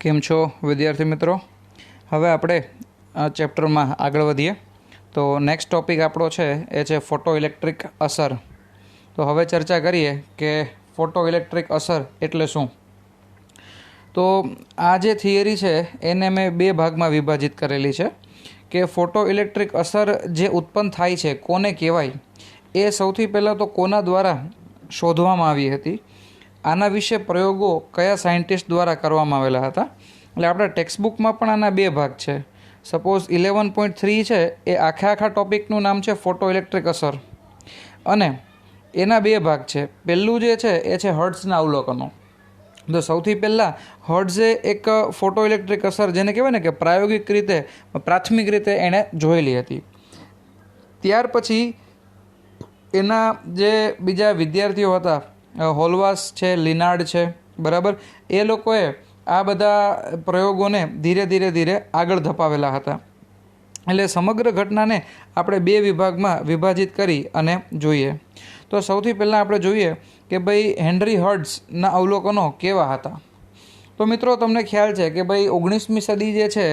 केम छो विद्यार्थी मित्रों। हवे आपणे चेप्टर में आगळ वधीए तो नेक्स्ट टॉपिक आपणो छे ए छे फोटो इलेक्ट्रिक असर। तो हवे चर्चा करीए कि फोटो इलेक्ट्रिक असर एटले शुं। तो आ जे थियरी छे एने मैं बे भागमां विभाजित करेली छे कि फोटो इलेक्ट्रिक असर जे उत्पन्न थाय छे कोने कहेवाय ए सौथी पहेला तो कोना द्वारा शोधवामां आवी हती, आना विषे प्रयोगों कया साइंटिस्ट द्वारा करवामां आवेला हता। એટલે આપણા ટેક્સ્ટબુકમાં પણ આના બે ભાગ છે। સપોઝ 11.3 છે એ આખા ટોપિકનું નામ છે ફોટો ઇલેક્ટ્રિક અસર અને એના બે ભાગ છે। પહેલું જે છે એ છે હર્ટ્ઝના અવલોકનો। તો સૌથી પહેલાં હર્ટ્ઝે એક ફોટો ઇલેક્ટ્રિક અસર જેને કહેવાય ને કે પ્રાયોગિક રીતે પ્રાથમિક રીતે એણે જોયેલી હતી। ત્યાર પછી એના જે બીજા વિદ્યાર્થીઓ હતા હોલવાસ છે, લિનાર્ડ છે, બરાબર, એ લોકોએ આ બધા પ્રયોગોને ધીરે ધીરે આગળ ધપાવેલા હતા। એટલે સમગ્ર ઘટનાને આપણે બે વિભાગમાં વિભાજિત કરી અને જોઈએ। તો સૌથી પહેલાં આપણે જોઈએ કે ભાઈ હેનરી હર્ટ્ઝના અવલોકનો કેવા હતા। તો મિત્રો તમને ખ્યાલ છે કે ભાઈ 19મી સદી જે છે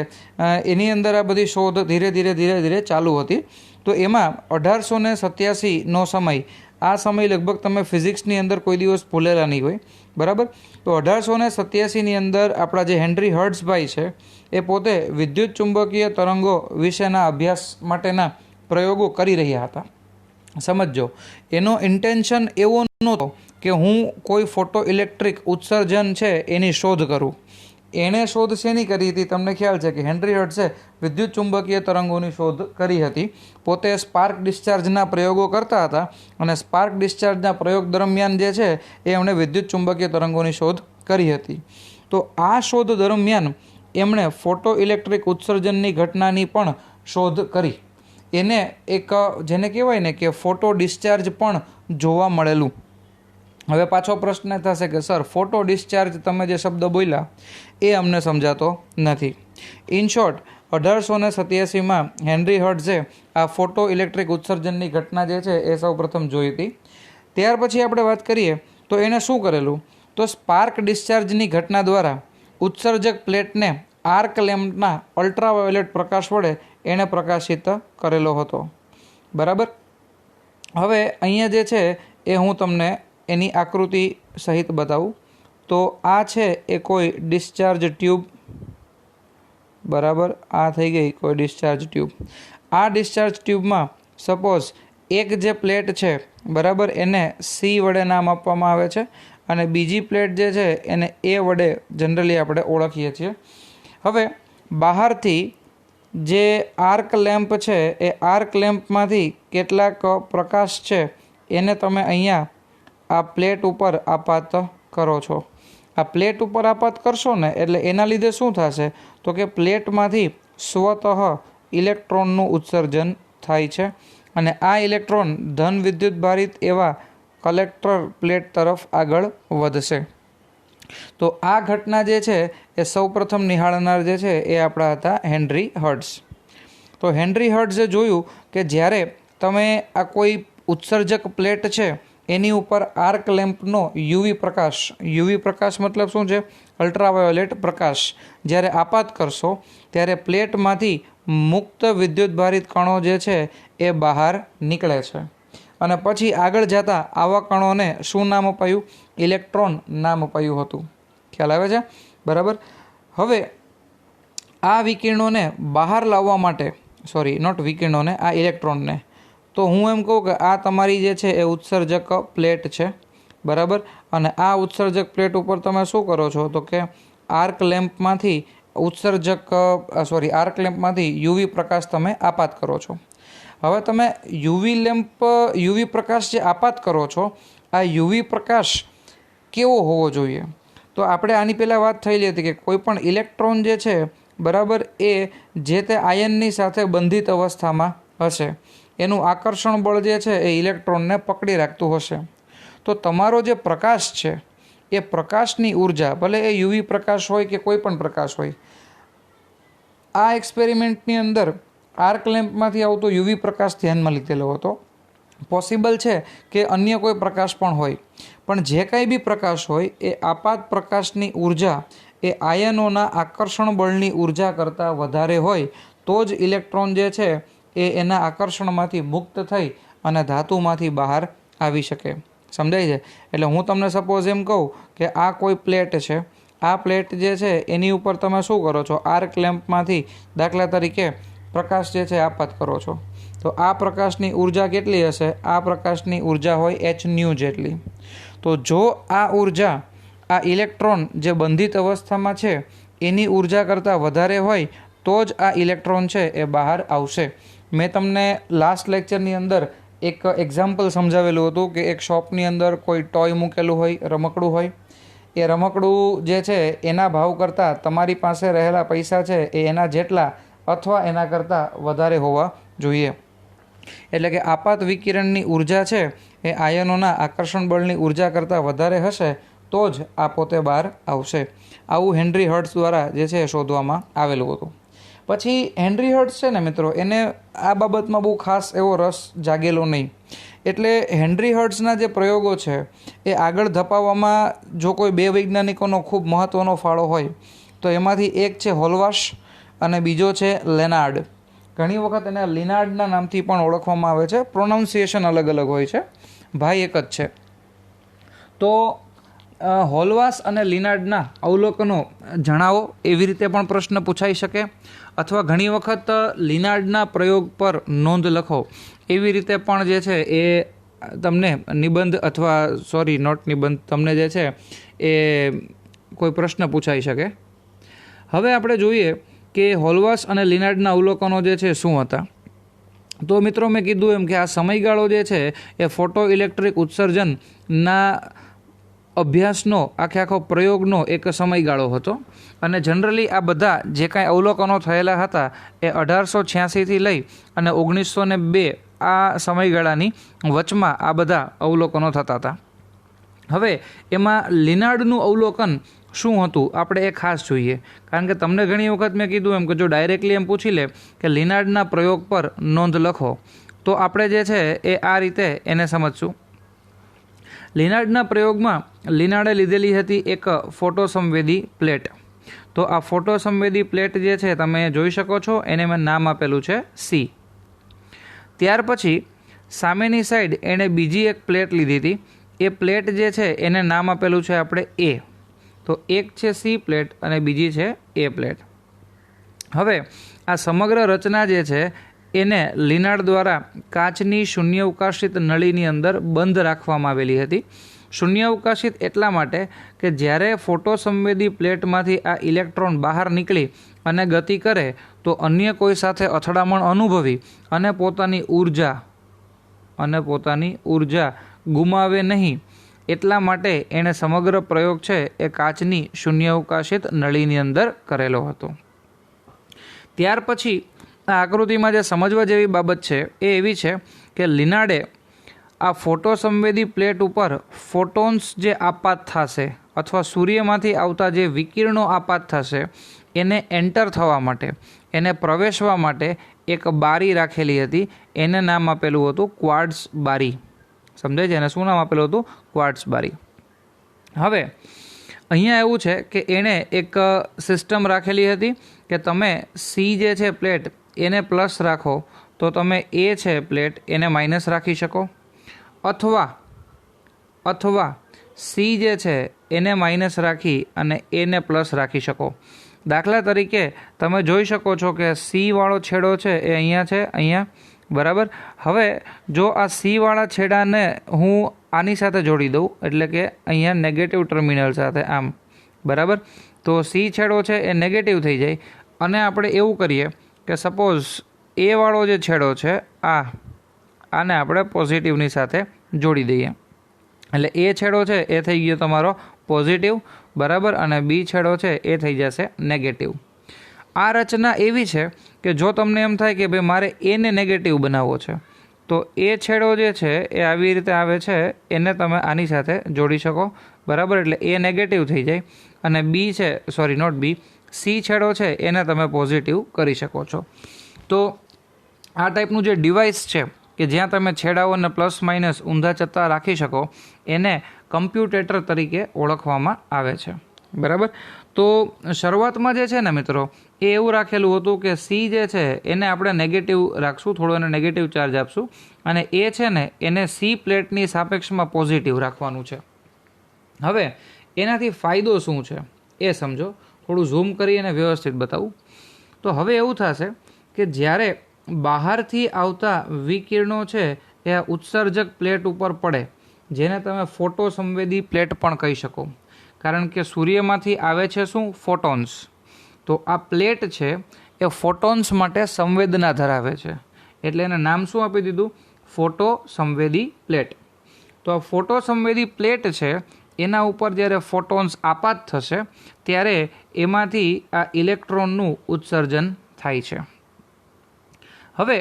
એની અંદર આ બધી શોધ ધીરે ધીરે ચાલુ હતી। તો એમાં 1887નો સમય, આ સમય લગભગ તમે ફિઝિક્સની અંદર કોઈ દિવસ ભૂલેલા નહીં હોય, બરાબર। તો 1887ની અંદર આપણા જે હેનરી હર્ટ્ઝભાઈ છે એ પોતે વિદ્યુત ચુંબકીય તરંગો વિશેના અભ્યાસ માટેના પ્રયોગો કરી રહ્યા હતા। સમજો, એનો ઇન્ટેન્શન એવો નહોતો કે હું કોઈ ફોટો ઇલેક્ટ્રિક ઉત્સર્જન છે એની શોધ કરું। એણે શોધ શેની કરી હતી તમને ખ્યાલ છે કે હેનરી હર્ટ્ઝે વિદ્યુત ચુંબકીય તરંગોની શોધ કરી હતી। પોતે સ્પાર્ક ડિસ્ચાર્જના પ્રયોગો કરતા હતા અને સ્પાર્ક ડિસ્ચાર્જના પ્રયોગ દરમિયાન જે છે એ એમણે વિદ્યુત ચુંબકીય તરંગોની શોધ કરી હતી। તો આ શોધ દરમિયાન એમણે ફોટો ઇલેક્ટ્રિક ઉત્સર્જનની ઘટનાની પણ શોધ કરી। એને એક જેને કહેવાય ને કે ફોટો ડિસ્ચાર્જ પણ જોવા મળેલું। હવે પાછો પ્રશ્ન થશે કે સર ફોટો ડિસ્ચાર્જ તમે જે શબ્દ બોલ્યા એ અમને સમજાતો નથી। ઇન શોર્ટ 1887માં હેનરી હર્ટ્ઝે આ ફોટો ઇલેક્ટ્રિક ઉત્સર્જનની ઘટના જે છે એ સૌ પ્રથમ જોઈ હતી। ત્યાર પછી આપણે વાત કરીએ તો એણે શું કરેલું, તો સ્પાર્ક ડિસ્ચાર્જની ઘટના દ્વારા ઉત્સર્જક પ્લેટને આર્ક લેમ્પના અલ્ટ્રાવાયોલેટ પ્રકાશ વડે એણે પ્રકાશિત કરેલો હતો, બરાબર। હવે અહીંયા જે છે એ હું તમને એની આકૃતિ સહિત બતાવું। તો આ છે એ કોઈ ડિસ્ચાર્જ ટ્યુબ, બરાબર, આ થઈ ગઈ કોઈ ડિસ્ચાર્જ ટ્યુબ। આ ડિસ્ચાર્જ ટ્યુબમાં સપોઝ એક જે પ્લેટ છે, બરાબર, એને સી વડે નામ આપવામાં આવે છે અને બીજી પ્લેટ જે છે એને એ વડે જનરલી આપણે ઓળખીએ છીએ। હવે બહારથી જે આર્ક લેમ્પ છે એ આર્ક લેમ્પમાંથી કેટલાક પ્રકાશ છે એને તમે અહીંયા આ પ્લેટ ઉપર આપાત કરો છો। આ પ્લેટ ઉપર આપાત કરશો ને એટલે એના લીધે શું થશે તો કે પ્લેટમાંથી સ્વતઃ ઇલેક્ટ્રોનનું ઉત્સર્જન થાય છે અને આ ઇલેક્ટ્રોન ધન વિદ્યુત ભારિત એવા કલેક્ટર પ્લેટ તરફ આગળ વધશે। તો આ ઘટના જે છે એ સૌપ્રથમ નિહાળનાર જે છે એ આપણા હતા હેનરી હર્ટ્ઝ। તો હેનરી હર્ટ્ઝે જોયું કે જ્યારે તમે આ કોઈ ઉત્સર્જક પ્લેટ છે એની ઉપર આર્ક લેમ્પનો યુવી પ્રકાશ મતલબ શું છે, અલ્ટ્રાવાયોલેટ પ્રકાશ જ્યારે આપાત કરશો ત્યારે પ્લેટમાંથી મુક્ત વિદ્યુત ભારિત કણો જે છે એ બહાર નીકળે છે અને પછી આગળ જતાં આવા કણોને શું નામ અપાયું, ઇલેક્ટ્રોન નામ અપાયું હતું। ખ્યાલ આવે છે, બરાબર। હવે આ વિકિરણોને બહાર લાવવા માટે, સોરી નોટ વિકિરણોને, આ ઇલેક્ટ્રોનને, તો હું એમ કહું કે આ તમારી જે છે એ ઉત્સર્જક પ્લેટ છે, બરાબર, અને આ ઉત્સર્જક પ્લેટ ઉપર તમે શું કરો છો તો કે આર્ક લેમ્પમાંથી યુવી પ્રકાશ તમે આપાત કરો છો। હવે તમે યુવી પ્રકાશ જે આપાત કરો છો આ યુવી પ્રકાશ કેવો હોવો જોઈએ, તો આપણે આની પહેલાં વાત થયેલી હતી કે કોઈ પણ ઇલેક્ટ્રોન જે છે, બરાબર, એ જે તે આયનની સાથે બંધિત અવસ્થામાં હશે, એનું આકર્ષણ બળ જે છે એ ઇલેક્ટ્રોનને પકડી રાખતું હશે। તો તમારો જે પ્રકાશ છે એ પ્રકાશની ઉર્જા, ભલે એ યુવી પ્રકાશ હોય કે કોઈ પણ પ્રકાશ હોય, આ એક્સપેરિમેન્ટની અંદર આર્ક લેમ્પમાંથી આવતો યુવી પ્રકાશ ધ્યાનમાં લીધેલો હતો। પોસિબલ છે કે અન્ય કોઈ પ્રકાશ પણ હોય, પણ જે કાંઈ બી પ્રકાશ હોય એ આપાત પ્રકાશની ઉર્જા એ આયનોના આકર્ષણ બળની ઉર્જા કરતાં વધારે હોય તો જ ઇલેક્ટ્રોન જે છે એ એના આકર્ષણમાંથી મુક્ત થઈ અને ધાતુમાંથી બહાર આવી શકે. સમજાય છે? એટલે હું તમને સપોઝ એમ કહું કે આ કોઈ પ્લેટ છે, આ પ્લેટ જે છે એની ઉપર તમે શું કરો છો, આર્ક લેમ્પમાંથી દાખલા તરીકે પ્રકાશ જે છે આપાત કરો છો, તો આ પ્રકાશની ઉર્જા કેટલી હશે? આ પ્રકાશની ઉર્જા હોય hν જેટલી. તો જો આ ઉર્જા આ ઇલેક્ટ્રોન જે બંધિત અવસ્થામાં છે એની ઉર્જા કરતાં વધારે હોય તો જ આ ઇલેક્ટ્રોન છે એ બહાર આવશે. મેં તમને લાસ્ટ લેક્ચરની અંદર એક એક્ઝામ્પલ સમજાવેલું હતું કે એક શોપની અંદર કોઈ ટોય મૂકેલું હોય, રમકડું હોય. એ રમકડું જે છે એના ભાવ કરતાં તમારી પાસે રહેલા પૈસા છે એ એના જેટલા અથવા એના કરતાં વધારે હોવા જોઈએ. એટલે કે આપાત વિકિરણની ઉર્જા છે એ આયનોના આકર્ષણ બળની ઉર્જા કરતાં વધારે હશે તો જ આ પોતે બહાર આવશે. આવું હેનરી હર્ટ્ઝ દ્વારા જે છે એ શોધવામાં આવેલું હતું. પછી હેનરી હર્ટ્ઝ છે ને મિત્રો, એને આ બાબતમાં બહુ ખાસ એવો રસ જાગેલો નહીં. એટલે હેનરી હર્ટ્ઝના જે પ્રયોગો છે એ આગળ ધપાવવામાં જો કોઈ બે વૈજ્ઞાનિકોનો ખૂબ મહત્ત્વનો ફાળો હોય તો એમાંથી એક છે હોલવાશ અને બીજો છે લેનાર્ડ. ઘણી વખત એને લિનાર્ડના નામથી પણ ઓળખવામાં આવે છે. પ્રોનાઉન્સિએશન અલગ અલગ હોય છે, ભાઈ એક જ છે. તો હોલવાસ અને લિનાર્ડના અવલોકનો જણાવો, એવી રીતે પણ પ્રશ્ન પૂછાઈ શકે. અથવા ઘણી વખત લિનાર્ડના પ્રયોગ પર નોંધ લખો, એવી રીતે પણ જે છે એ તમને નિબંધ અથવા નોટ નિબંધ, તમને જે છે એ કોઈ પ્રશ્ન પૂછાઈ શકે. હવે આપણે જોઈએ કે હોલવાસ અને લિનાર્ડના અવલોકનો જે છે શું હતા. તો મિત્રો મેં કીધું એમ કે આ સમયગાળો જે છે એ ફોટો ઇલેક્ટ્રિક ઉત્સર્જનના અભ્યાસનો આખો પ્રયોગનો એક સમયગાળો હતો. અને જનરલી આ બધા જે કાંઈ અવલોકનો થયેલા હતા એ 1886થી લઈ અને 1902 આ સમયગાળાની વચમાં આ બધા અવલોકનો થતા હતા. હવે એમાં લિનાર્ડનું અવલોકન શું હતું આપણે એ ખાસ જોઈએ, કારણ કે તમને ઘણી વખત મેં કીધું એમ કે જો ડાયરેક્ટલી એમ પૂછી લે કે લિનાર્ડના પ્રયોગ પર નોંધ લખો તો આપણે જે છે એ આ રીતે એને સમજશું. લિનાર્ડના પ્રયોગમાં લિનાર્ડે લીધેલી હતી એક ફોટોસંવેદી પ્લેટ. તો આ ફોટોસંવેદી પ્લેટ જે છે તમે જોઈ શકો છો, એને મેં નામ આપેલું છે સી. ત્યાર પછી સામેની સાઈડ એણે બીજી એક પ્લેટ લીધી હતી. એ પ્લેટ જે છે એને નામ આપેલું છે આપણે એ. તો એક છે સી પ્લેટ અને બીજી છે એ પ્લેટ. હવે આ સમગ્ર રચના જે છે એને લિનાર્ડ દ્વારા કાચની શૂન્યાવકાશિત નળીની અંદર બંધ રાખવામાં આવેલી હતી. શૂન્યાવકાશિત એટલા માટે કે જ્યારે ફોટોસંવેદી પ્લેટમાંથી આ ઇલેક્ટ્રોન બહાર નીકળી અને ગતિ કરે તો અન્ય કોઈ સાથે અથડામણ અનુભવી અને પોતાની ઉર્જા ગુમાવે નહીં, એટલા માટે એણે સમગ્ર પ્રયોગ છે એ કાચની શૂન્યાવકાશિત નળીની અંદર કરેલો હતો. ત્યાર પછી આ આકૃતિમાં જે સમજવા જેવી બાબત છે એ એવી છે કે લિનાર્ડે આ ફોટોસંવેદી પ્લેટ ઉપર ફોટોન્સ જે આપાત થશે અથવા સૂર્યમાંથી આવતા જે વિકિરણો આપાત થશે એને એન્ટર થવા માટે, એને પ્રવેશવા માટે એક બારી રાખેલી હતી. એને નામ આપેલું હતું ક્વાર્ટઝ બારી. સમજાય છે? એને શું નામ આપેલું હતું? ક્વાર્ટઝ બારી. હવે અહીંયા એવું છે કે એણે એક સિસ્ટમ રાખેલી હતી કે તમે સી જે છે પ્લેટ એને પ્લસ રાખો તો તમે એ છે પ્લેટ એને માઇનસ રાખી શકો, અથવા સી જે છે એને માઇનસ રાખી અને એને પ્લસ રાખી શકો. દાખલા તરીકે તમે જોઈ શકો છો કે સીવાળો છેડો છે એ અહીંયા છે, અહીંયા, બરાબર. હવે જો આ સીવાળા છેડાને હું આની સાથે જોડી દઉં, એટલે કે અહીંયા નેગેટિવ ટર્મિનલ સાથે આમ, બરાબર, તો સી છેડો છે એ નેગેટિવ થઈ જાય. અને આપણે એવું કરીએ કે સપોઝ એ વાળો જે છેડો છે આને આપણે પોઝિટિવની સાથે જોડી દઈએ, એટલે એ છેડો છે એ થઈ ગયો તમારો પોઝિટિવ, બરાબર, અને બી છેડો છે એ થઈ જશે નેગેટિવ. આ રચના એવી છે કે જો તમને એમ થાય કે ભાઈ મારે એને નેગેટિવ બનાવવો છે તો એ છેડો જે છે એ આવી રીતે આવે છે, એને તમે આની સાથે જોડી શકો, બરાબર, એટલે એ નેગેટિવ થઈ જાય. અને બી છે, નોટ બી, સી છેડો છે એને તમે પોઝિટિવ કરી શકો છો. તો આ ટાઈપનું જે ડિવાઇસ છે કે જ્યાં તમે છેડાઓને પ્લસ માઇનસ ઊંધા ચત્તા રાખી શકો એને કમ્પ્યુટેટર તરીકે ઓળખવામાં આવે છે, બરાબર. તો શરૂઆતમાં જે છે ને મિત્રો એ એવું રાખેલું હતું કે સી જે છે એને આપણે નેગેટિવ રાખશું, થોડો એને નેગેટિવ ચાર્જ આપશું, અને એ છે ને એને સી પ્લેટની સાપેક્ષમાં પોઝિટિવ રાખવાનું છે. હવે એનાથી ફાયદો શું છે એ સમજો, થોડું ઝૂમ કરી અને વ્યવસ્થિત બતાવું. તો હવે એવું થશે કે જ્યારે બહારથી આવતા વિકિરણો છે એ ઉત્સર્જક પ્લેટ ઉપર પડે, જેને તમે ફોટો સંવેદી પ્લેટ પણ કહી શકો, કારણ કે સૂર્યમાંથી આવે છે શું? ફોટોન્સ. તો આ પ્લેટ છે એ ફોટોન્સ માટે સંવેદના ધરાવે છે, એટલે એને નામ શું આપી દીધું? ફોટો સંવેદી પ્લેટ. તો આ ફોટો સંવેદી પ્લેટ છે એના ઉપર જ્યારે ફોટોન્સ આપાત થશે ત્યારે એમાંથી આ ઇલેક્ટ્રોનનું ઉત્સર્જન થાય છે. હવે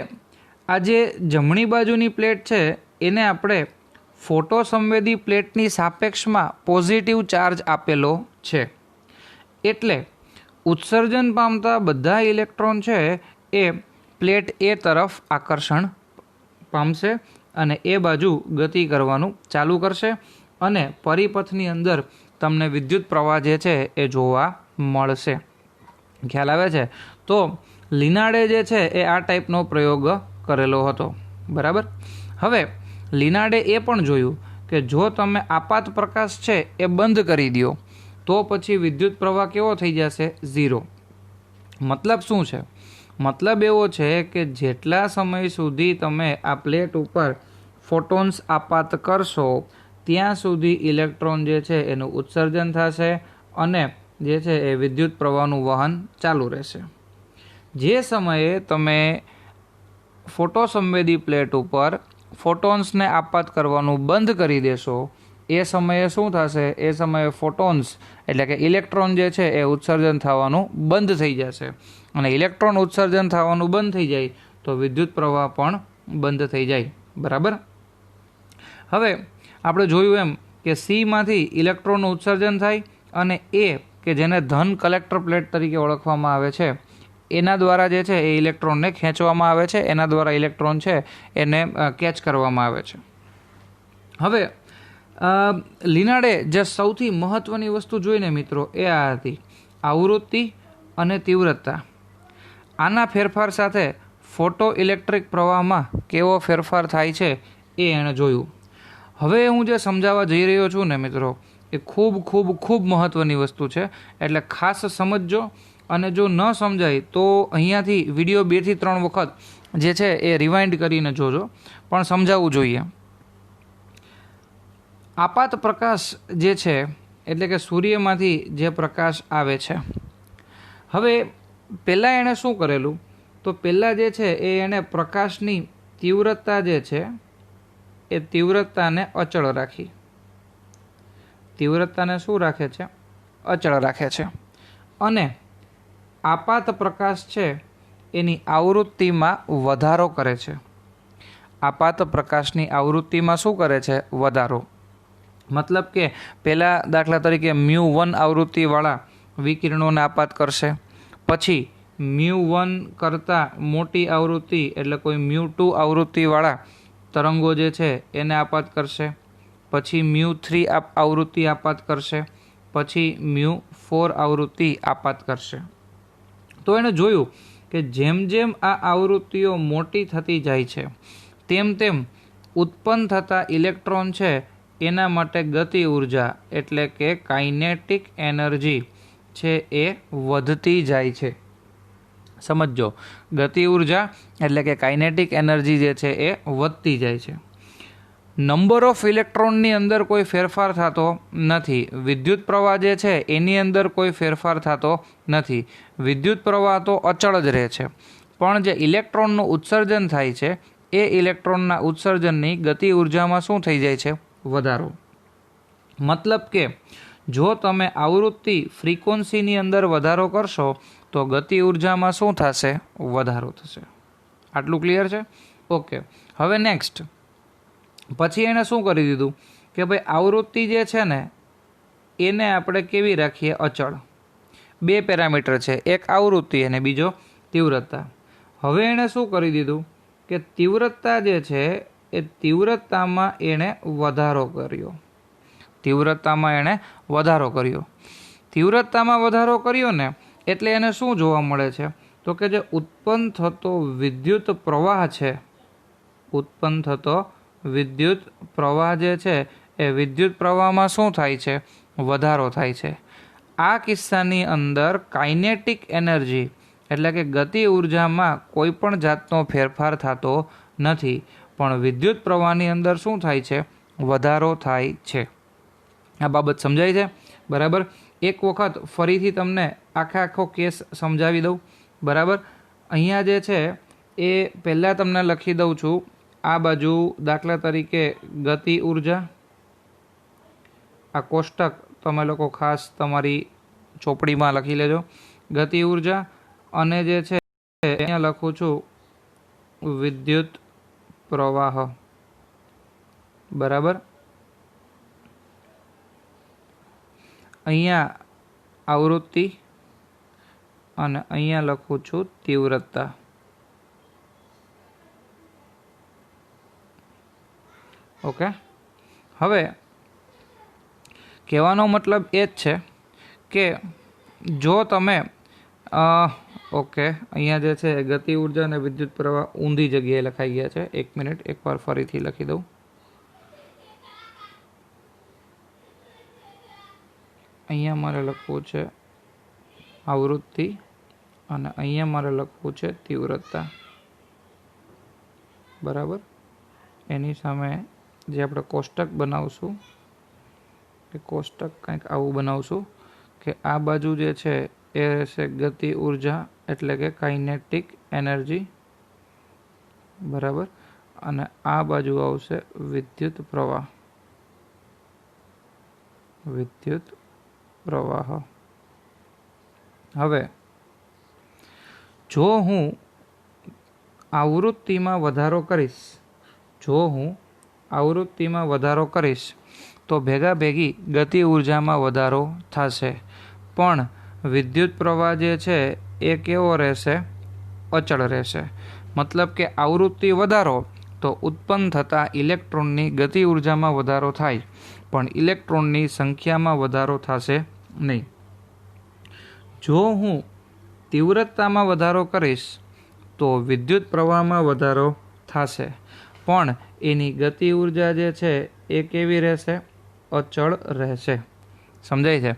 આ જે જમણી બાજુની પ્લેટ છે એને આપણે ફોટો સંવેદી પ્લેટની સાપેક્ષમાં પોઝિટિવ ચાર્જ આપેલો છે, એટલે ઉત્સર્જન પામતા બધા ઇલેક્ટ્રોન છે એ પ્લેટ એ તરફ આકર્ષણ પામશે અને એ બાજુ ગતિ કરવાનું ચાલુ કરશે અને પરિપથની અંદર તમને વિદ્યુત પ્રવાહ જે છે એ જોવા મળશે. ખ્યાલ આવે છે? તો લિનાર્ડે જે છે એ આ ટાઈપનો પ્રયોગ કરેલો હતો. બરાબર. હવે લિનાર્ડે એ પણ જોયું કે જો તમે આપાત પ્રકાશ છે એ બંધ કરી દો તો પછી વિદ્યુત પ્રવાહ કેવો થઈ જશે? 0. મતલબ શું છે? મતલબ એવો છે કે જેટલા સમય સુધી તમે આ પ્લેટ ઉપર ફોટોન્સ આપાત કરશો ત્યાં સુધી ઇલેક્ટ્રોન જે છે એનું ઉત્સર્જન થશે અને જે છે એ વિદ્યુત પ્રવાહનું વહન ચાલુ રહેશે. જે સમયે તમે ફોટો સંવેદી પ્લેટ ઉપર ફોટોન્સને આપાત કરવાનું બંધ કરી દેશો એ સમયે શું થશે? એ સમયે ફોટોન્સ એટલે કે ઇલેક્ટ્રોન જે છે એ ઉત્સર્જન થવાનું બંધ થઈ જશે, અને ઇલેક્ટ્રોન ઉત્સર્જન થવાનું બંધ થઈ જાય તો વિદ્યુત પ્રવાહ પણ બંધ થઈ જાય. બરાબર. હવે આપણે જોયું એમ કે સીમાંથી ઇલેક્ટ્રોનનું ઉત્સર્જન થાય અને એ કે જેને ધન કલેક્ટર પ્લેટ તરીકે ઓળખવામાં આવે છે એના દ્વારા જે છે એ ઇલેક્ટ્રોનને ખેંચવામાં આવે છે, એના દ્વારા ઇલેક્ટ્રોન છે એને કેચ કરવામાં આવે છે. હવે લિનાર્ડે જે સૌથી મહત્ત્વની વસ્તુ જોઈને મિત્રો એ આ હતી આવૃત્તિ અને તીવ્રતા. આના ફેરફાર સાથે ફોટો ઇલેક્ટ્રિક પ્રવાહમાં કેવો ફેરફાર થાય છે એ એણે જોયું. હવે હું જે સમજાવવા જઈ રહ્યો છું ને મિત્રો એ ખૂબ ખૂબ ખૂબ મહત્ત્વની વસ્તુ છે, એટલે ખાસ સમજજો, અને જો ન સમજાય તો અહીંયાથી વિડીયો 2 થી 3 વખત જે છે એ રિવાઇન્ડ કરીને જોજો, પણ સમજાવવું જોઈએ. આપાત પ્રકાશ જે છે એટલે કે સૂર્યમાંથી જે પ્રકાશ આવે છે, હવે પહેલાં એણે શું કરેલું? તો પહેલાં જે છે એ એણે પ્રકાશની તીવ્રતા જે છે એ તીવ્રતાને અચળ રાખી. તીવ્રતાને શું રાખે છે? અચળ રાખે છે. અને આપાત પ્રકાશ છે એની આવૃત્તિમાં વધારો કરે છે. આપાત પ્રકાશની આવૃત્તિમાં શું કરે છે? વધારો. મતલબ કે પહેલાં દાખલા તરીકે μ1 આવૃત્તિવાળા વિકિરણોને આપાત કરશે, પછી μ1 કરતાં મોટી આવૃત્તિ એટલે કોઈ μ2 આવૃત્તિવાળા તરંગો જે છે એને આપાત કરશે, પછી μ3 આવૃત્તિ આપાત કરશે, પછી μ4 આવૃત્તિ આપાત કરશે. તો એણે જોયું કે જેમ જેમ આ આવૃત્તિઓ મોટી થતી જાય છે તેમ તેમ ઉત્પન્ન થતા ઇલેક્ટ્રોન છે એના માટે ગતિ ઉર્જા એટલે કે કાઇનેટિક એનર્જી છે એ વધતી જાય છે. સમજો, ગતિ ઉર્જા એટલે કે કાઇનેટિક એનર્જી જે છે એ વધતી જાય છે. નંબર ઓફ ઇલેક્ટ્રોનની અંદર કોઈ ફેરફાર થતો નથી. વિદ્યુત પ્રવાહ જે છે એની અંદર કોઈ ફેરફાર થતો નથી. વિદ્યુત પ્રવાહ તો અચળ જ રહે છે, પણ જે ઇલેક્ટ્રોનનું ઉત્સર્જન થાય છે એ ઇલેક્ટ્રોનના ઉત્સર્જનની ગતિ ઉર્જામાં શું થઈ જાય છે? વધારો. મતલબ કે જો તમે આવૃત્તિ ફ્રીક્વન્સીની અંદર વધારો કરશો તો ગતિ ઉર્જામાં શું થશે? વધારો થશે. આટલું ક્લિયર છે? ઓકે. હવે નેક્સ્ટ પછી એણે શું કરી દીધું કે ભાઈ આવૃત્તિ જે છે ને એને આપણે કેવી રાખીએ? અચળ. 2 પેરામીટર છે, એક આવૃત્તિ અને બીજો તીવ્રતા. હવે એણે શું કરી દીધું કે તીવ્રતા જે છે એ તીવ્રતામાં એણે વધારો કર્યો. તીવ્રતામાં એણે વધારો કર્યો. तीव्रतामां वधारो कर्यो ने एटले एने शुं जोवा मळे छे तो के जे उत्पन्न थतो विद्युत प्रवाह छे, उत्पन्न थतो विद्युत प्रवाह जे छे ए विद्युत प्रवाहमां शुं थाय छे वधारो थाय छे। आ किस्सानी अंदर काइनेटिक एनर्जी एटले के गति ऊर्जामां कोईपण जातनो फेरफार थतो नथी, पण विद्युत प्रवाहनी अंदर शुं थाय छे वधारो थाय छे। आ बाबत समजाय छे बराबर। एक वखत फरीथी तमने आखे आखो केस समजावी दઉં बराबर। अहींया जे छे ए पहेला तमने लखी दઉં छुं। आ बाजू दाखला तरीके गति ऊर्जा, आ कोष्टक तमे लोको खास तमारी ચોપડીમાં લખી લેજો ગતિ ઊર્જા, અને જે છે અહીંયા લખું છું વિદ્યુત પ્રવાહ બરાબર। અહીંયા આવૃત્તિ અને અહીંયા લખું છું તીવ્રતા। ઓકે, હવે કહેવાનો મતલબ એ જ છે કે જો તમે ઓકે અહીંયા જે છે ગતિ ઊર્જા અને વિદ્યુત પ્રવાહ ઊંધી જગ્યાએ લખાઈ ગયા છે। એક મિનિટ એકવાર ફરીથી લખી દઉં। અહીંયા મારે લખવું છે આવૃત્તિ અને અહીંયા મારે લખવું છે તીવ્રતા બરાબર। એની સામે જે આપણે કોષ્ટક બનાવશું એ કોષ્ટક કંઈક આવું બનાવશું કે આ બાજુ જે છે એ રહેશે ગતિ ઊર્જા એટલે કે કાઇનેટિક એનર્જી બરાબર, અને આ બાજુ આવશે વિદ્યુત પ્રવાહ, વિદ્યુત પ્રવાહ। હવે જો હું આવૃત્તિમાં વધારો કરીશ, જો હું આવૃત્તિમાં વધારો કરીશ તો ભેગા ભેગી ગતિ ઊર્જામાં વધારો થશે, પણ વિદ્યુત પ્રવાહ જે છે એ કેવો રહેશે અચળ રહેશે। મતલબ કે આવૃત્તિ વધારો તો ઉત્પન્ન થતા ઇલેક્ટ્રોનની ગતિ ઊર્જામાં વધારો થાય, પણ ઇલેક્ટ્રોનની સંખ્યામાં વધારો થશે નહીં। જો હું તીવ્રતામાં વધારો કરીશ તો વિદ્યુત પ્રવાહમાં વધારો થશે, પણ એની ગતિ ઊર્જા જે છે એ કેવી રહેશે અચળ રહેશે। સમજાય છે?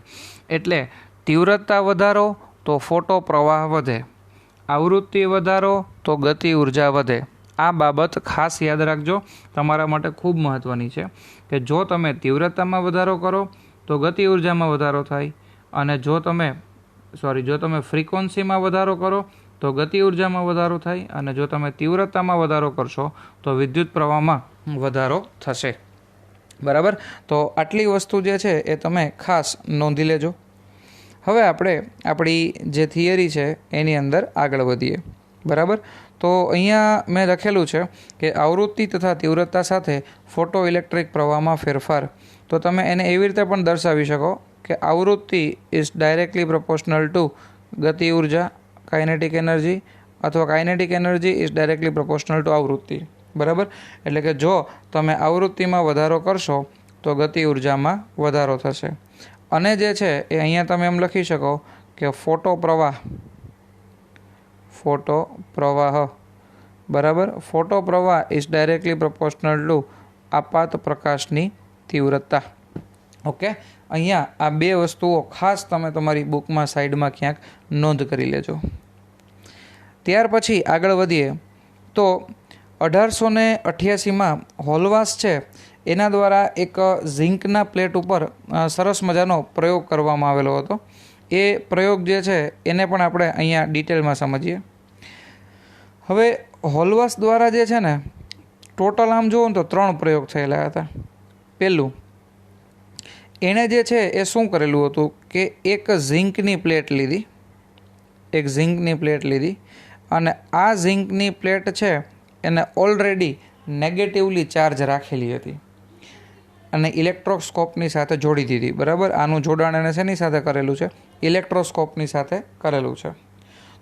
એટલે तीव्रता वधारो तो फोटो प्रवाह वधे, आवृत्ति वधारो तो गति ऊर्जा वधे। आ बाबत खास याद राखजो, तमारा माटे खूब महत्वनी छे कि जो तमे तीव्रतामां वधारो करो तो गति ऊर्जामां वधारो थाय, अने जो तमे फ्रीक्वन्सीमां वधारो करो तो गति ऊर्जामां वधारो थाय, अने जो तमे तीव्रतामां वधारो करशो तो विद्युत प्रवाहमां वधारो थशे बराबर। तो आटली वस्तु जे छे ए तमे खास नोंधी लेजो। હવે આપણે આપણી જે થિયરી છે એની અંદર આગળ વધીએ બરાબર। તો અહીંયા મેં લખેલું છે કે આવૃત્તિ તથા તીવ્રતા સાથે ફોટો ઇલેક્ટ્રિક પ્રવાહમાં ફેરફાર। તો તમે એને એવી રીતે પણ દર્શાવી શકો કે આવૃત્તિ ઇઝ ડાયરેક્ટલી પ્રોપોર્શનલ ટુ ગતિ ઊર્જા કાઇનેટિક એનર્જી, અથવા kinetic energy is directly proportional two આવૃત્તિ બરાબર। એટલે કે જો તમે આવૃત્તિમાં વધારો કરશો તો ગતિ ઊર્જામાં વધારો થશે, અને જે છે એ અહીંયા તમે એમ લખી શકો કે ફોટો પ્રવાહ બરાબર। ફોટો પ્રવાહ ઇઝ ડાયરેક્ટલી પ્રોપોર્શનલ ટુ આપાત પ્રકાશની તીવ્રતા। ઓકે, અહીંયા આ બે વસ્તુઓ ખાસ તમે તમારી બુકમાં સાઈડમાં ક્યાંક નોંધ કરી લેજો। ત્યાર પછી આગળ વધીએ તો 1888માં હોલવાસ છે એના દ્વારા એક ઝિંકના પ્લેટ ઉપર સરસ મજાનો પ્રયોગ કરવામાં આવેલો હતો। એ પ્રયોગ જે છે એને પણ આપણે અહીંયા ડિટેલમાં સમજીએ। હવે હોલવાસ દ્વારા જે છે ને ટોટલ આમ જુઓ તો 3 પ્રયોગ થયેલા હતા। પહેલું એણે જે છે એ શું કરેલું હતું કે એક ઝિંકની પ્લેટ લીધી, અને આ ઝિંકની પ્લેટ છે એને ઓલરેડી નેગેટિવલી ચાર્જ રાખેલી હતી અને ઇલેક્ટ્રોસ્કોપની સાથે જોડી દીધી બરાબર। આનું જોડાણ એને શેની સાથે કરેલું છે ઇલેક્ટ્રોસ્કોપની સાથે કરેલું છે।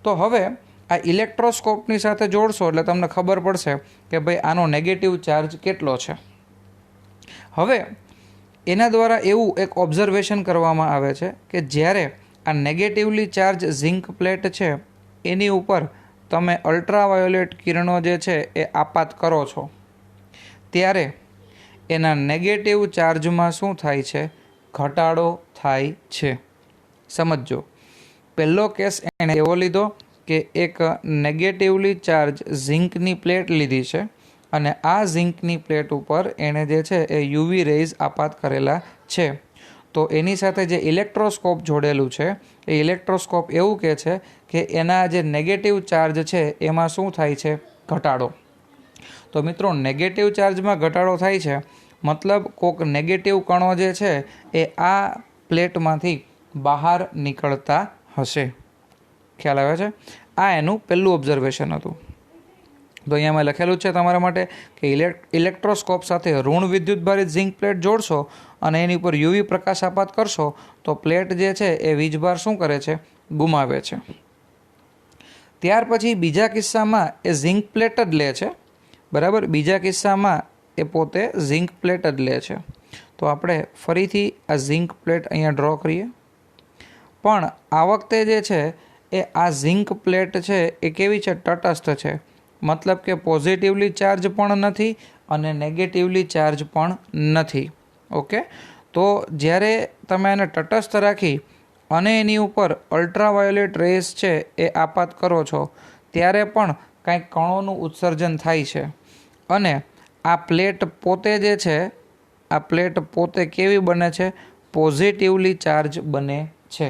તો હવે આ ઇલેક્ટ્રોસ્કોપની સાથે જોડશો એટલે તમને ખબર પડશે કે ભાઈ આનો નેગેટિવ ચાર્જ કેટલો છે। હવે એના દ્વારા એવું એક ઓબ્ઝર્વેશન કરવામાં આવે છે કે જ્યારે આ નેગેટિવલી ચાર્જ ઝિંક પ્લેટ છે એની ઉપર તમે અલ્ટ્રાવાયોલેટ કિરણો જે છે એ આપાત કરો છો ત્યારે એના નેગેટિવ ચાર્જમાં શું થાય છે? ઘટાડો થાય છે. સમજો, પહેલો કેસ એણે એવો લીધો કે એક નેગેટિવલી ચાર્જ ઝિંકની પ્લેટ લીધી છે અને આ ઝિંકની પ્લેટ ઉપર એણે જે છે એ યુવી રેઝ આપાત કરેલા છે. તો એની સાથે જે ઇલેક્ટ્રોસ્કોપ જોડેલું છે એ ઇલેક્ટ્રોસ્કોપ એવું કહે છે કે એના જે નેગેટિવ ચાર્જ છે એમાં શું થાય છે? ઘટાડો. તો મિત્રો, નેગેટિવ ચાર્જમાં ઘટાડો થાય છે મતલબ કોઈક નેગેટિવ કણો જે છે એ આ પ્લેટમાંથી બહાર નીકળતા હશે. ખ્યાલ આવે છે? આ એનું પહેલું ઓબ્ઝર્વેશન હતું. તો અહીંયા મેં લખેલું છે તમારા માટે કે ઇલેક્ટ્રોસ્કોપ સાથે ઋણ વિદ્યુતભારિત ઝિંક પ્લેટ જોડશો અને એની ઉપર યુવી પ્રકાશ આપાત કરશો તો પ્લેટ જે છે એ વીજભાર શું કરે છે? ગુમાવે છે. ત્યાર પછી બીજા કિસ્સામાં એ ઝિંક પ્લેટ જ લે છે. બરાબર, બીજા કિસ્સામાં એ પોતે ઝિંક પ્લેટ જ લે છે. તો આપણે ફરીથી આ ઝિંક પ્લેટ અહીંયા ડ્રો કરીએ. પણ આ વખતે જે છે એ આ ઝિંક પ્લેટ છે એ કેવી છે? તટસ્થ છે. મતલબ કે પોઝિટિવલી ચાર્જ પણ નથી અને નેગેટિવલી ચાર્જ પણ નથી. ઓકે, તો જ્યારે તમે એને તટસ્થ રાખી અને એની ઉપર અલ્ટ્રાવાયોલેટ રેસ છે એ આપાત કરો છો ત્યારે પણ કાંઈક કણોનું ઉત્સર્જન થાય છે અને આ પ્લેટ પોતે જે છે આ પ્લેટ પોતે કેવી બને છે? પોઝિટિવલી ચાર્જ બને છે.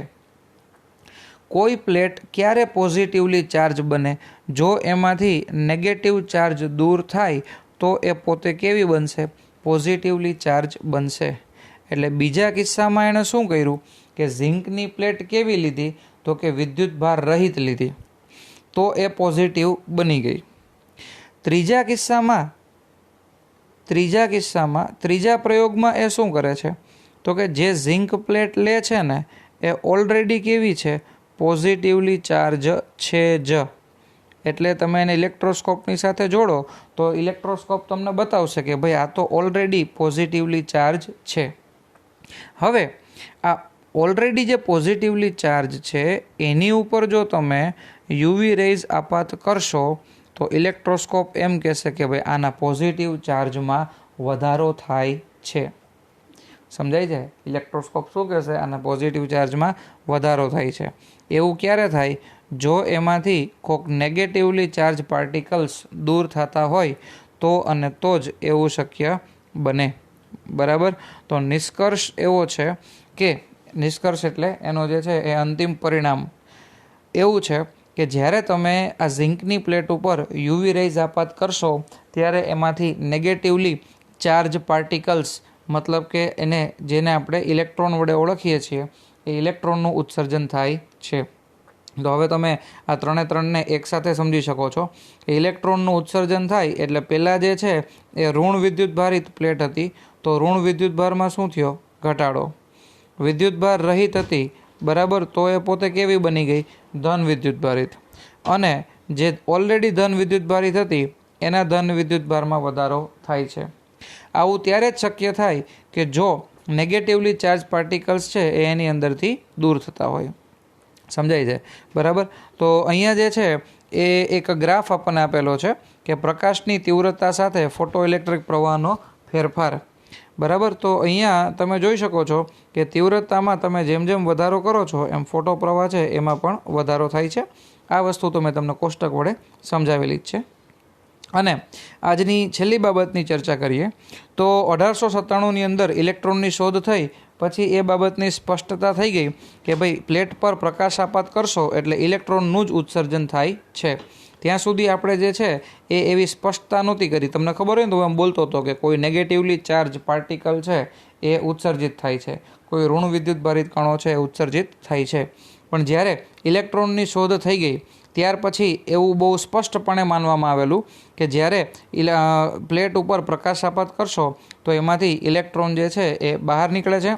કોઈ પ્લેટ ક્યારે પોઝિટિવલી ચાર્જ બને? જો એમાંથી નેગેટિવ ચાર્જ દૂર થાય તો એ પોતે કેવી બનશે? પોઝિટિવલી ચાર્જ બનશે. એટલે બીજા કિસ્સામાં એણે શું કર્યું કે ઝિંકની પ્લેટ કેવી લીધી? તો કે વિદ્યુતભાર રહિત લીધી, તો એ પોઝિટિવ બની ગઈ. ત્રીજા પ્રયોગમાં એ શું કરે છે? તો કે જે ઝિંક પ્લેટ લે છે ને એ ઓલરેડી કેવી છે? પોઝિટિવલી ચાર્જ છે જ. એટલે તમે એને ઇલેક્ટ્રોસ્કોપની સાથે જોડો તો ઇલેક્ટ્રોસ્કોપ તમને બતાવશે કે ભાઈ આ તો ઓલરેડી પોઝિટિવલી ચાર્જ છે. હવે આ ઓલરેડી જે પોઝિટિવલી ચાર્જ છે એની ઉપર જો તમે યુવી રેઝ આપાત કરશો તો ઇલેક્ટ્રોસ્કોપ એમ કહેશે કે ભાઈ આના પોઝિટિવ ચાર્જમાં વધારો થાય છે. સમજાય છે? ઇલેક્ટ્રોસ્કોપ શું કહેશે? આના પોઝિટિવ ચાર્જમાં વધારો થાય છે. એવું ક્યારે થાય? જો એમાંથી કોઈક નેગેટિવલી ચાર્જ પાર્ટિકલ્સ દૂર થતા હોય તો અને તો જ એવું શક્ય બને. બરાબર, તો નિષ્કર્ષ એવો છે કે નિષ્કર્ષ એટલે એનો જે છે એ અંતિમ પરિણામ એવું છે કે જ્યારે તમે આ ઝિંકની પ્લેટ ઉપર યુવી રેઝ આપાત કરશો ત્યારે એમાંથી નેગેટિવલી ચાર્જ પાર્ટિકલ્સ મતલબ કે જેને આપણે ઇલેક્ટ્રોન વડે ઓળખીએ છીએ એ ઇલેક્ટ્રોનનું ઉત્સર્જન થાય છે. તો હવે તમે આ ત્રણને એકસાથે સમજી શકો છો કે ઇલેક્ટ્રોનનું ઉત્સર્જન થાય એટલે પહેલાં જે છે એ ઋણ વિદ્યુતભારિત પ્લેટ હતી તો ઋણ વિદ્યુતભારમાં શું થયો? ઘટાડો. વિદ્યુતભાર રહિત હતી, બરાબર, તો એ પોતે કેવી બની ગઈ? ધન વિદ્યુતભારિત. અને જે ઓલરેડી ધન વિદ્યુતભારિત હતી એના ધન વિદ્યુતભારમાં વધારો થાય છે. આવું ત્યારે જ શક્ય થાય કે જો નેગેટિવલી ચાર્જ પાર્ટિકલ્સ છે એ એની અંદરથી દૂર થતા હોય. સમજાય છે? બરાબર, તો અહીંયા જે છે એ એક ગ્રાફ આપણને આપેલો છે કે પ્રકાશની તીવ્રતા સાથે ફોટો ઇલેક્ટ્રિક પ્રવાહનો ફેરફાર. બરાબર, તો અહીંયા તમે જોઈ શકો છો કે તીવ્રતામાં તમે જેમ જેમ વધારો કરો છો એમ ફોટો પ્રવાહ છે એમાં પણ વધારો થાય છે. આ વસ્તુ તો મેં તમને કોષ્ટક વડે સમજાવેલી જ છે. અને આજની છેલ્લી બાબતની ચર્ચા કરીએ તો 1897ની અંદર ઇલેક્ટ્રોનની શોધ થઈ પછી એ બાબતની સ્પષ્ટતા થઈ ગઈ કે ભાઈ પ્લેટ પર પ્રકાશ આપાત કરશો એટલે ઇલેક્ટ્રોનનું જ ઉત્સર્જન થાય છે. ત્યાં સુધી આપણે જે છે એ એવી સ્પષ્ટતા નહોતી કરી. તમને ખબર હોય ને તો હું એમ બોલતો હતો કે કોઈ નેગેટિવલી ચાર્જ પાર્ટિકલ છે એ ઉત્સર્જિત થાય છે, કોઈ ઋણ વિદ્યુતભારિત કણો છે એ ઉત્સર્જિત થાય છે. પણ જ્યારે ઇલેક્ટ્રોનની શોધ થઈ ગઈ ત્યાર પછી એવું બહુ સ્પષ્ટપણે માનવામાં આવેલું કે જ્યારે પ્લેટ ઉપર પ્રકાશ આપાત કરશો તો એમાંથી ઇલેક્ટ્રોન જે છે એ બહાર નીકળે છે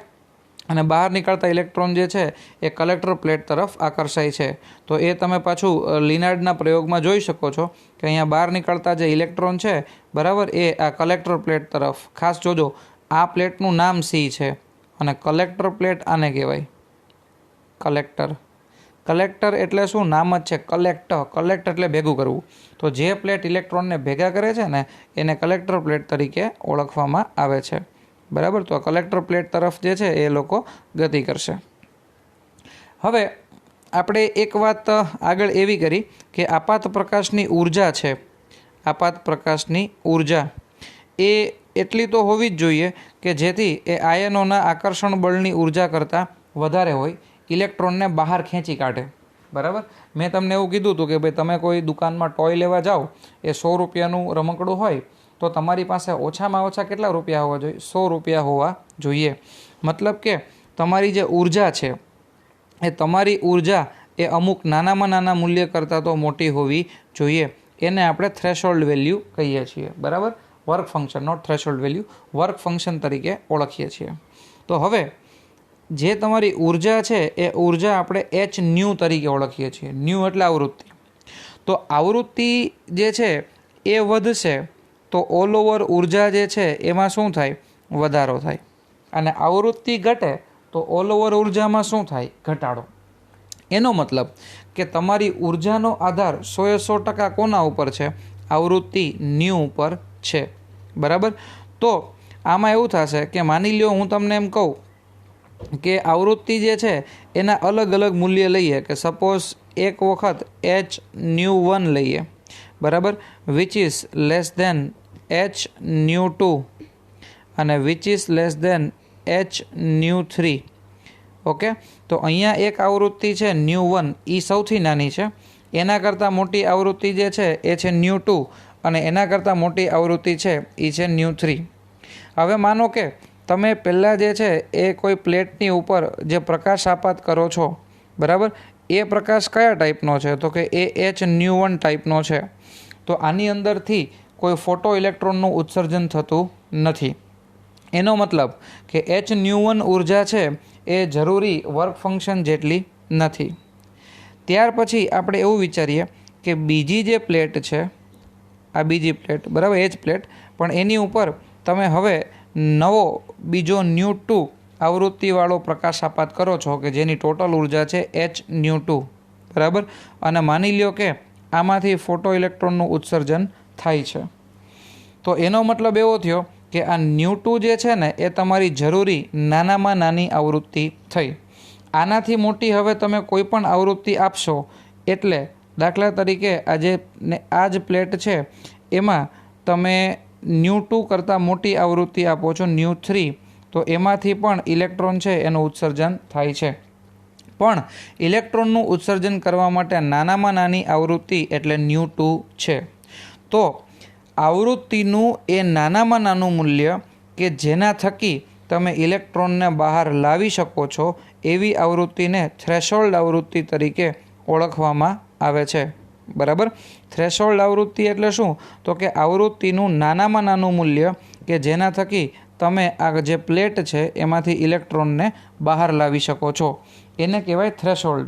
અને બહાર નીકળતા ઇલેક્ટ્રોન જે છે એ કલેક્ટર પ્લેટ તરફ આકર્ષાય છે. તો એ તમે પાછું લિનાર્ડના પ્રયોગમાં જોઈ શકો છો કે અહીંયા બહાર નીકળતા જે ઇલેક્ટ્રોન છે, બરાબર, એ આ કલેક્ટર પ્લેટ તરફ, ખાસ જોજો આ પ્લેટનું નામ સી છે અને કલેક્ટર પ્લેટ આને કહેવાય કલેક્ટર. કલેક્ટર એટલે શું? નામ જ છે કલેક્ટ. કલેક્ટ એટલે ભેગું કરવું. તો જે પ્લેટ ઇલેક્ટ્રોનને ભેગા કરે છે ને એને કલેક્ટર પ્લેટ તરીકે ઓળખવામાં આવે છે. બરાબર. તો કલેક્ટર પ્લેટ તરફ જે છે એ લોકો ગતિ કરશે. હવે આપણે એક વાત આગળ એવી કરી કે આપાત પ્રકાશની ઉર્જા છે, આપાત પ્રકાશની ઉર્જા એ એટલી તો હોવી જ જોઈએ કે જેથી એ આયનોના આકર્ષણ બળની ઉર્જા કરતાં વધારે હોય, ઇલેક્ટ્રોનને બહાર ખેંચી કાઢે. બરાબર. મેં તમને એવું કીધું હતું કે ભાઈ તમે કોઈ દુકાનમાં ટોય લેવા જાઓ, એ 100 રૂપિયાનું રમકડું હોય તો તમારી પાસે ઓછામાં ઓછા કેટલા રૂપિયા હોવા જોઈએ? 100 રૂપિયા હોવા જોઈએ. મતલબ કે તમારી જે ઉર્જા છે એ તમારી ઉર્જા એ અમુક નાનામાં નાના મૂલ્ય કરતાં તો મોટી હોવી જોઈએ. એને આપણે થ્રેશોલ્ડ વેલ્યુ કહીએ છીએ. બરાબર. Work function, not threshold value, work function તરીકે ઓળખીએ છીએ. તો હવે જે તમારી ઉર્જા છે એ ઉર્જા આપણે એચ ન્યૂ તરીકે ઓળખીએ છીએ. ન્યૂ એટલે આવૃત્તિ. તો આવૃત્તિ જે છે એ વધશે તો ઓલ ઓવર ઉર્જા જે છે એમાં શું થાય? વધારો થાય. અને આવૃત્તિ ઘટે તો ઓલ ઓવર ઉર્જામાં શું થાય? ઘટાડો. એનો મતલબ કે તમારી ઉર્જાનો આધાર 100% કોના ઉપર છે? આવૃત્તિ ન્યૂ ઉપર છે. બરાબર. તો આમાં એવું થશે કે માની લ્યો હું તમને એમ કહું કે આવૃત્તિ જે છે એના અલગ અલગ મૂલ્ય લઈએ, કે સપોઝ એક વખત એચ ન્યૂ 1 લઈએ. બરાબર. Which is less than h nu 2 અને which is less than h nu 3. Okay. તો અહીંયા એક આવૃત્તિ છે ન્યૂ 1, એ સૌથી નાની છે. એના કરતાં મોટી આવૃત્તિ જે છે એ છે ન્યૂ 2 અને એના કરતાં મોટી આવૃત્તિ છે એ છે ન્યૂ 3. હવે માનો કે તમે પહેલાં જે છે એ કોઈ પ્લેટની ઉપર જે પ્રકાશ આપાત કરો છો, બરાબર, એ પ્રકાશ કયા ટાઈપનો છે? તો કે એ એચ ન્યૂ 1 ટાઈપનો છે. તો આની અંદરથી કોઈ ફોટો ઇલેક્ટ્રોનનું ઉત્સર્જન થતું નથી. એનો મતલબ કે એચ ન્યૂ 1 ઉર્જા છે એ જરૂરી વર્ક ફંક્શન જેટલી નથી. ત્યાર પછી આપણે એવું વિચારીએ કે બીજી જે પ્લેટ છે, આ બીજી પ્લેટ, બરાબર, એ જ પ્લેટ, પણ એની ઉપર તમે હવે નવો બીજો ન્યૂ 2 આવૃત્તિવાળો પ્રકાશ આપાત કરો છો કે જેની ટોટલ ઉર્જા છે એચ ન્યૂ 2. બરાબર. અને માની લ્યો કે આમાંથી ફોટો ઇલેક્ટ્રોનનું ઉત્સર્જન થાય છે. તો એનો મતલબ એવો થયો કે આ ન્યૂ 2 જે છે ને એ તમારી જરૂરી નાનામાં નાની આવૃત્તિ થઈ. આનાથી મોટી હવે તમે કોઈ પણ આવૃત્તિ આપશો એટલે દાખલા તરીકે આ જ પ્લેટ છે એમાં તમે ન્યૂ 2 કરતાં મોટી આવૃત્તિ આપો છો ન્યૂ 3, તો એમાંથી પણ ઇલેક્ટ્રોન છે એનું ઉત્સર્જન થાય છે. પણ ઇલેક્ટ્રોનનું ઉત્સર્જન કરવા માટે નાનામાં નાની આવૃત્તિ એટલે ન્યૂ 2 છે. તો આવૃત્તિનું એ નાનામાં નાનું મૂલ્ય કે જેના થકી તમે ઇલેક્ટ્રોનને બહાર લાવી શકો છો એવી આવૃત્તિને થ્રેશોલ્ડ આવૃત્તિ તરીકે ઓળખવામાં આવે છે. બરાબર. થ્રેશોલ્ડ આવૃત્તિ એટલે શું? તો કે આવૃત્તિનું નાનામાં નાનું મૂલ્ય કે જેના થકી તમે આ જે પ્લેટ છે એમાંથી ઇલેક્ટ્રોનને બહાર લાવી શકો છો એને કહેવાય થ્રેશોલ્ડ.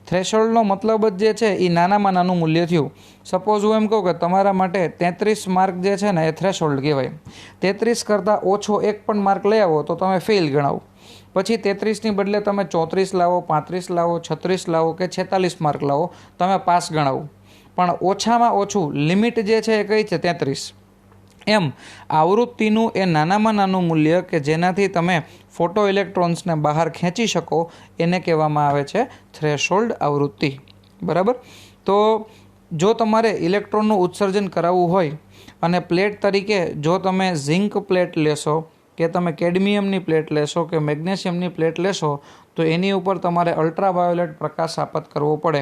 થ્રેશોલ્ડનો મતલબ જ જે છે એ નાનામાં નાનું મૂલ્ય થયું. સપોઝ હું એમ કહું કે તમારા માટે 33 માર્ક જે છે ને એ થ્રેશોલ્ડ કહેવાય. 33 કરતાં ઓછો એક પણ માર્ક લઈ આવો તો તમે ફેલ ગણાવો. પછી 33ની બદલે તમે 34 લાવો, 35 લાવો, 36 લાવો કે 46 માર્ક લાવો, તમે પાસ ગણાવો. પણ ઓછામાં ઓછું લિમિટ જે છે એ કઈ છે? 33. એમ આવૃત્તિનું એ નાનામાં નાનું મૂલ્ય કે જેનાથી તમે ફોટો ઇલેક્ટ્રોન્સને બહાર ખેંચી શકો એને કહેવામાં આવે છે થ્રેશોલ્ડ આવૃત્તિ. બરાબર. તો જો તમારે ઇલેક્ટ્રોનનું ઉત્સર્જન કરાવવું હોય અને પ્લેટ તરીકે જો તમે ઝિંક પ્લેટ લેશો કે તમે કેડમિયમની પ્લેટ લેશો કે મેગ્નેશિયમની પ્લેટ લેશો તો એની ઉપર તમારે અલ્ટ્રાવાયોલેટ પ્રકાશ આપાત કરવો પડે.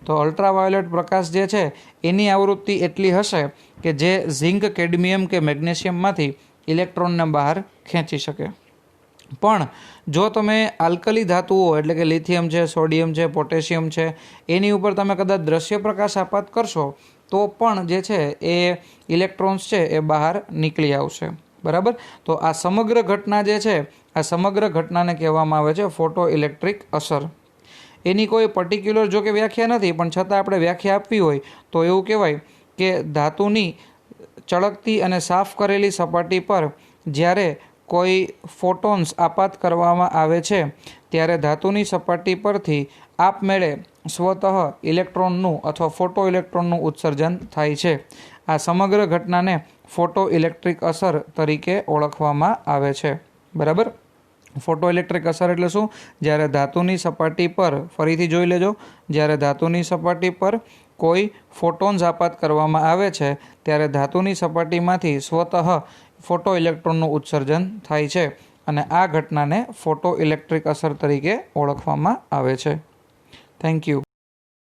તો અલ્ટ્રાવાયોલેટ પ્રકાશ જે છે એની આવૃત્તિ એટલી હશે કે જે ઝિંક, કેડમિયમ કે મેગ્નેશિયમમાંથી ઇલેક્ટ્રોનને બહાર ખેંચી શકે. પણ જો તમે આલ્કલી ધાતુઓ એટલે કે લિથિયમ છે, સોડિયમ છે, પોટેશિયમ છે એની ઉપર તમે કદાચ દ્રશ્ય પ્રકાશ આપાત કરશો તો પણ જે છે એ ઇલેક્ટ્રોન્સ છે એ બહાર નીકળી આવશે. બરાબર. તો આ સમગ્ર ઘટના જે છે આ સમગ્ર ઘટનાને કહેવામાં આવે છે ફોટો ઇલેક્ટ્રિક અસર. એની કોઈ પર્ટિક્યુલર જો કે વ્યાખ્યા નથી, પણ છતાં આપણે વ્યાખ્યા આપવી હોય તો એવું કહેવાય કે ધાતુની ચળકતી અને સાફ કરેલી સપાટી પર જ્યારે કોઈ ફોટોન્સ આપાત કરવામાં આવે છે ત્યારે ધાતુની સપાટી પરથી આપમેળે સ્વતઃ ઇલેક્ટ્રોનનું અથવા ફોટો ઇલેક્ટ્રોનનું ઉત્સર્જન થાય છે. આ સમગ્ર ઘટનાને ફોટો ઇલેક્ટ્રિક અસર તરીકે ઓળખવામાં આવે છે. બરાબર. ફોટો ઇલેક્ટ્રિક અસર એટલે શું? જ્યારે ધાતુની સપાટી પર, ફરીથી જોઈ લેજો, જ્યારે ધાતુની સપાટી પર કોઈ ફોટોન્સ આપાત કરવામાં આવે છે ત્યારે ધાતુની સપાટીમાંથી સ્વતઃ ફોટો ઇલેક્ટ્રોનનું ઉત્સર્જન થાય છે અને આ ઘટનાને ફોટો ઇલેક્ટ્રિક અસર તરીકે ઓળખવામાં આવે છે. Thank you.